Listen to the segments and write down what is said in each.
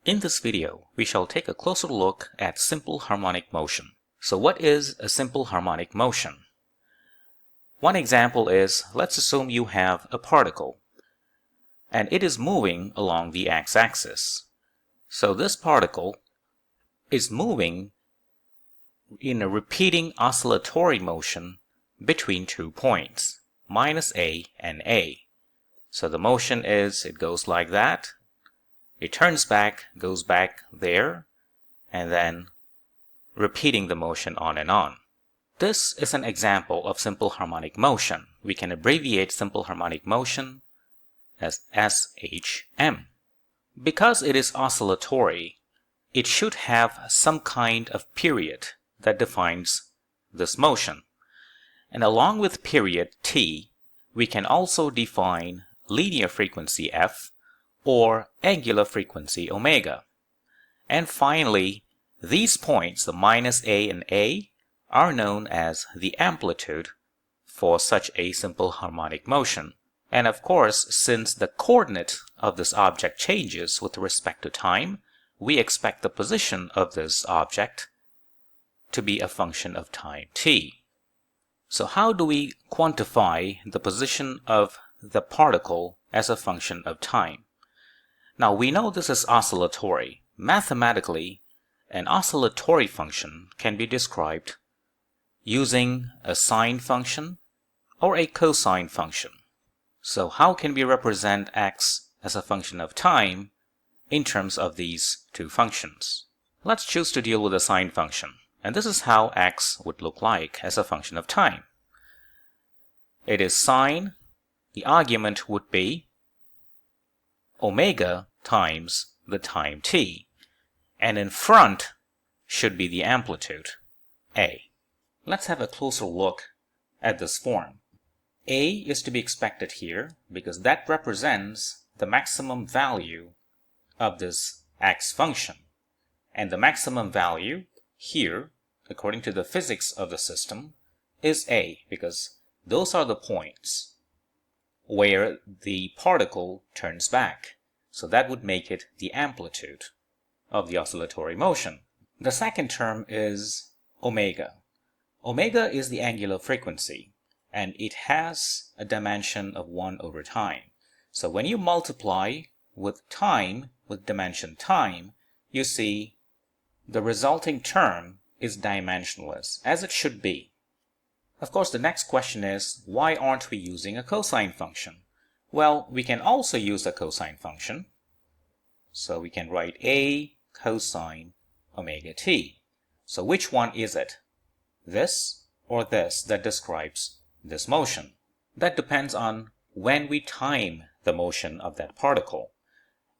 In this video, we shall take a closer look at simple harmonic motion. So what is a simple harmonic motion? One example is, let's assume you have a particle and it is moving along the x-axis. So this particle is moving in a repeating oscillatory motion between 2 points, minus A and A. So the motion is, it goes like that. It turns back, goes back there, and then repeating the motion on and on. This is an example of simple harmonic motion. We can abbreviate simple harmonic motion as SHM. Because it is oscillatory, it should have some kind of period that defines this motion. And along with period t, we can also define linear frequency f or angular frequency omega. And finally, these points, the minus a and a, are known as the amplitude for such a simple harmonic motion. And of course, since the coordinate of this object changes with respect to time, we expect the position of this object to be a function of time t. So how do we quantify the position of the particle as a function of time? Now we know this is oscillatory. Mathematically, an oscillatory function can be described using a sine function or a cosine function. So how can we represent x as a function of time in terms of these two functions? Let's choose to deal with a sine function. And this is how x would look like as a function of time. It is sine. The argument would be omega times the time t, and in front should be the amplitude, a. Let's have a closer look at this form. A is to be expected here because that represents the maximum value of this x function, and the maximum value here, according to the physics of the system, is a, because those are the points where the particle turns back. So that would make it the amplitude of the oscillatory motion. The second term is omega. Omega is the angular frequency, and it has a dimension of 1 over time. So when you multiply with time, with dimension time, you see the resulting term is dimensionless, as it should be. Of course, the next question is, why aren't we using a cosine function? Well, we can also use a cosine function. So we can write a cosine omega t. So which one is it? This or this that describes this motion? That depends on when we time the motion of that particle.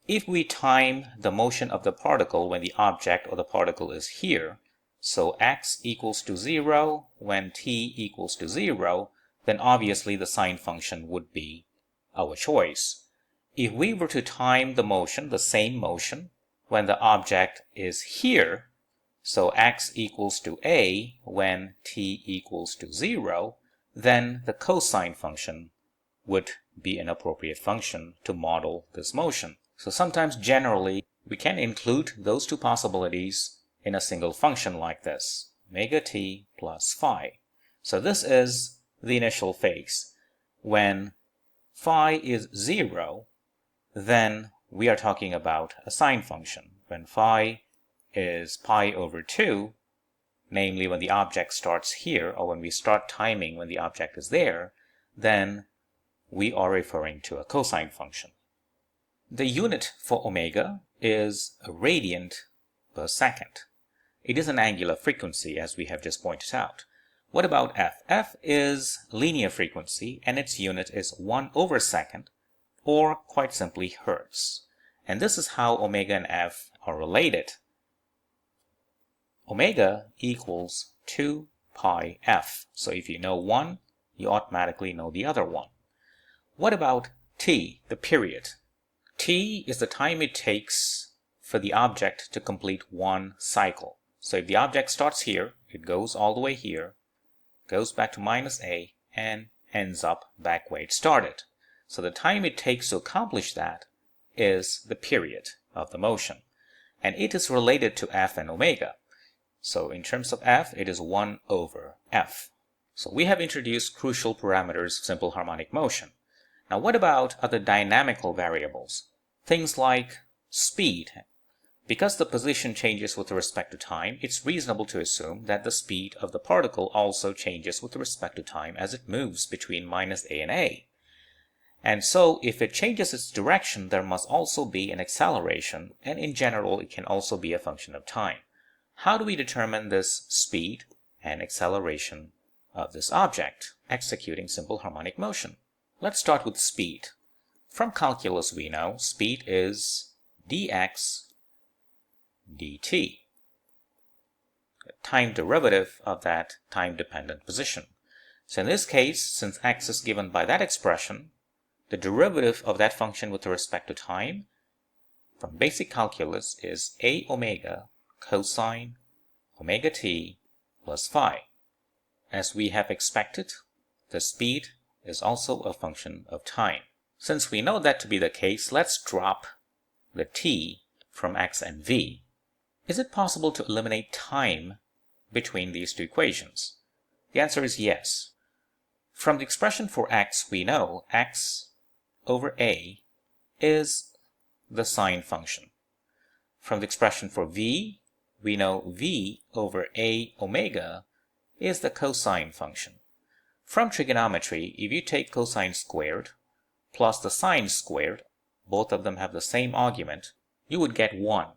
If we time the motion of the particle when the object or the particle is here, so x equals to 0 when t equals to 0, then obviously the sine function would be our choice. If we were to time the motion, the same motion, when the object is here, so x equals to a when t equals to 0, then the cosine function would be an appropriate function to model this motion. So sometimes generally we can include those two possibilities in a single function like this, omega t plus phi. So this is the initial phase. When phi is 0, then we are talking about a sine function. When phi is pi over 2, namely when the object starts here, or when we start timing when the object is there, then we are referring to a cosine function. The unit for omega is a radian per second. It is an angular frequency, as we have just pointed out. What about f? F is linear frequency, and its unit is 1 over second, or quite simply hertz. And this is how omega and f are related. Omega equals 2 pi f. So if you know one, you automatically know the other one. What about t, the period? T is the time it takes for the object to complete one cycle. So if the object starts here, it goes all the way here, goes back to minus a, and ends up back where it started. So the time it takes to accomplish that is the period of the motion. and it is related to f and omega. So in terms of f, it is 1 over f. So we have introduced crucial parameters of simple harmonic motion. Now what about other dynamical variables? Things like speed. Because the position changes with respect to time, it's reasonable to assume that the speed of the particle also changes with respect to time as it moves between minus a and a. And so if it changes its direction, there must also be an acceleration, and in general it can also be a function of time. How do we determine this speed and acceleration of this object executing simple harmonic motion? Let's start with speed. From calculus we know speed is dx dt, the time derivative of that time-dependent position. So in this case, since x is given by that expression, the derivative of that function with respect to time from basic calculus is a omega cosine omega t plus phi. As we have expected, the speed is also a function of time. Since we know that to be the case, let's drop the t from x and v. Is it possible to eliminate time between these two equations? The answer is yes. From the expression for x, we know x over a is the sine function. From the expression for v, we know v over a omega is the cosine function. From trigonometry, if you take cosine squared plus the sine squared, both of them have the same argument, you would get 1.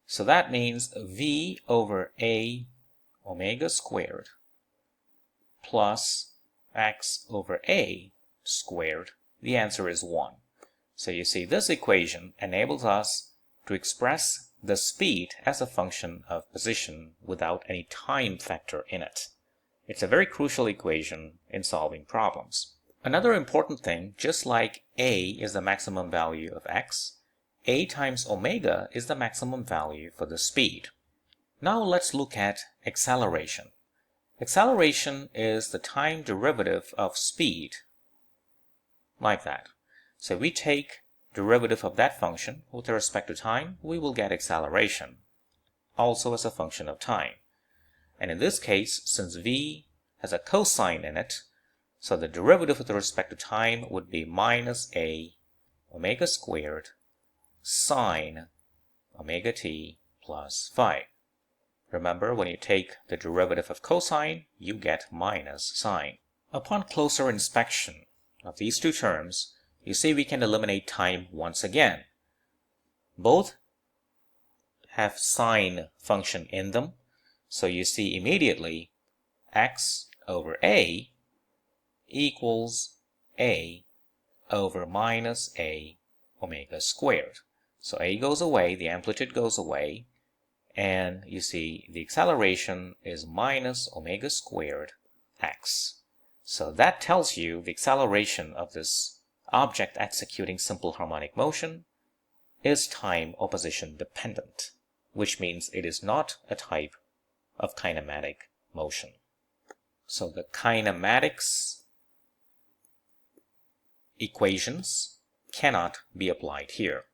So that means v over a omega squared plus x over a squared, the answer is 1. So you see, this equation enables us to express the speed as a function of position without any time factor in it. It's a very crucial equation in solving problems. Another important thing, just like a is the maximum value of x, a times omega is the maximum value for the speed. Now let's look at acceleration. Acceleration is the time derivative of speed, like that. So we take derivative of that function with respect to time, we will get acceleration, also as a function of time. And in this case, since v has a cosine in it, so the derivative with respect to time would be minus a omega squared sine omega t plus phi. Remember, when you take the derivative of cosine, you get minus sine. Upon closer inspection of these two terms, you see we can eliminate time once again. Both have sine function in them, so you see immediately x over a equals a over minus a omega squared. So a goes away, the amplitude goes away, and you see the acceleration is minus omega squared x. So that tells you the acceleration of this object executing simple harmonic motion is time or position dependent, which means it is not a type of kinematic motion. So the kinematics equations cannot be applied here.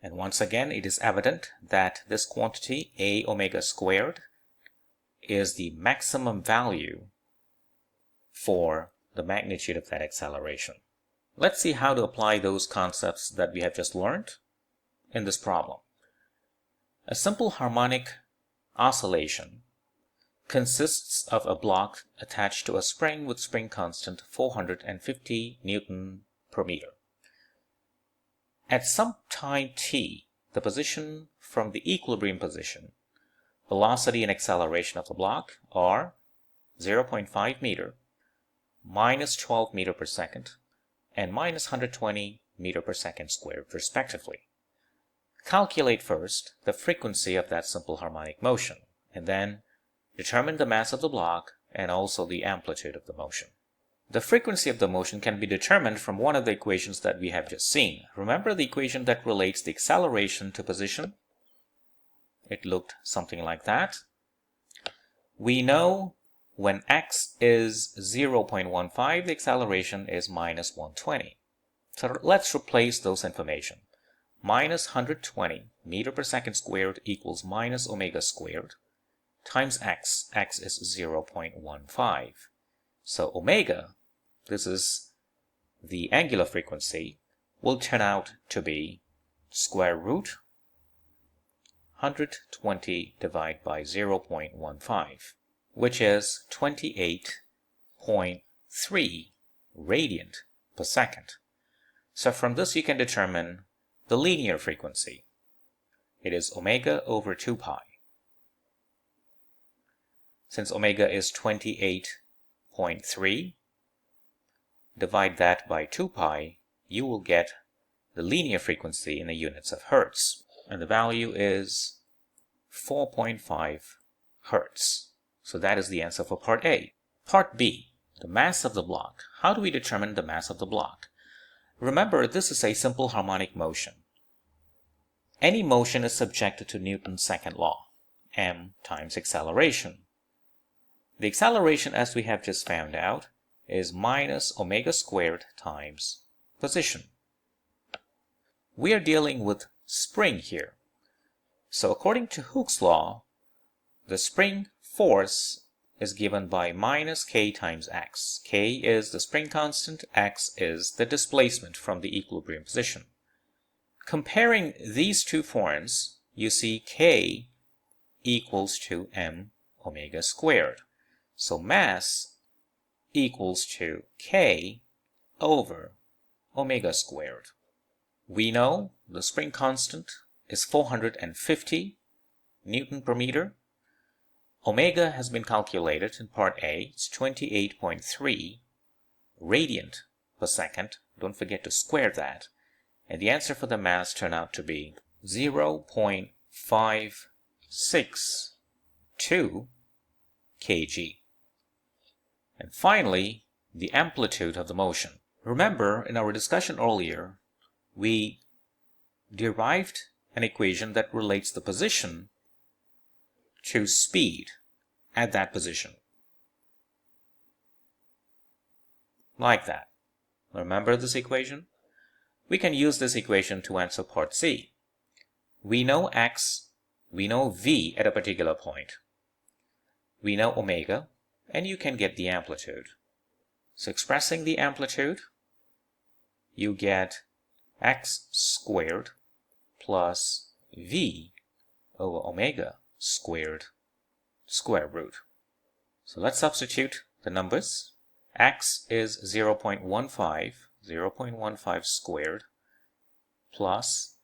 And once again, it is evident that this quantity a omega squared is the maximum value for the magnitude of that acceleration. Let's see how to apply those concepts that we have just learned in this problem. A simple harmonic oscillation consists of a block attached to a spring with spring constant 450 Newton per meter. At some time t, the position from the equilibrium position, velocity and acceleration of the block are 0.5 meter, minus 12 meter per second, and minus 120 meter per second squared respectively. Calculate first the frequency of that simple harmonic motion, and then determine the mass of the block and also the amplitude of the motion. The frequency of the motion can be determined from one of the equations that we have just seen. Remember the equation that relates the acceleration to position? It looked something like that. We know when x is 0.15, the acceleration is minus 120. So let's replace those information. minus 120 meter per second squared equals minus omega squared times x. X is 0.15. So omega, this is the angular frequency, will turn out to be square root 120 divided by 0.15, which is 28.3 radiant per second. So from this you can determine the linear frequency. It is omega over 2 pi. Since omega is 28.3, divide that by 2 pi, you will get the linear frequency in the units of hertz. And the value is 4.5 hertz. So that is the answer for part A. Part B, the mass of the block. How do we determine the mass of the block? Remember, this is a simple harmonic motion. Any motion is subjected to Newton's second law, m times acceleration. The acceleration, as we have just found out, is minus omega squared times position. We are dealing with spring here. So according to Hooke's law, the spring force is given by minus k times x. K is the spring constant, x is the displacement from the equilibrium position. Comparing these two forms, you see k equals to m omega squared. So mass equals to k over omega squared. We know the spring constant is 450 Newton per meter. Omega has been calculated in part A. It's 28.3 radiant per second. Don't forget to square that. And the answer for the mass turned out to be 0.562 kg. And finally, the amplitude of the motion. Remember, in our discussion earlier, we derived an equation that relates the position to speed at that position. Like that. Remember this equation? We can use this equation to answer part C. We know x, we know v at a particular point. We know omega, and you can get the amplitude. So expressing the amplitude, you get x squared plus v over omega squared square root. So let's substitute the numbers. X is 0.15 squared, plus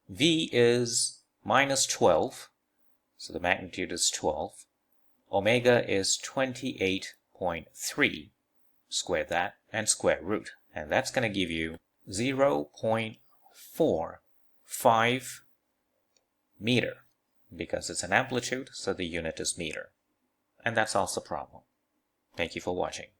v is minus 12, so the magnitude is 12. Omega is 28.3. Square that and square root, and that's going to give you 0.45 meter, because it's an amplitude, so the unit is meter. And that's also the problem. Thank you for watching.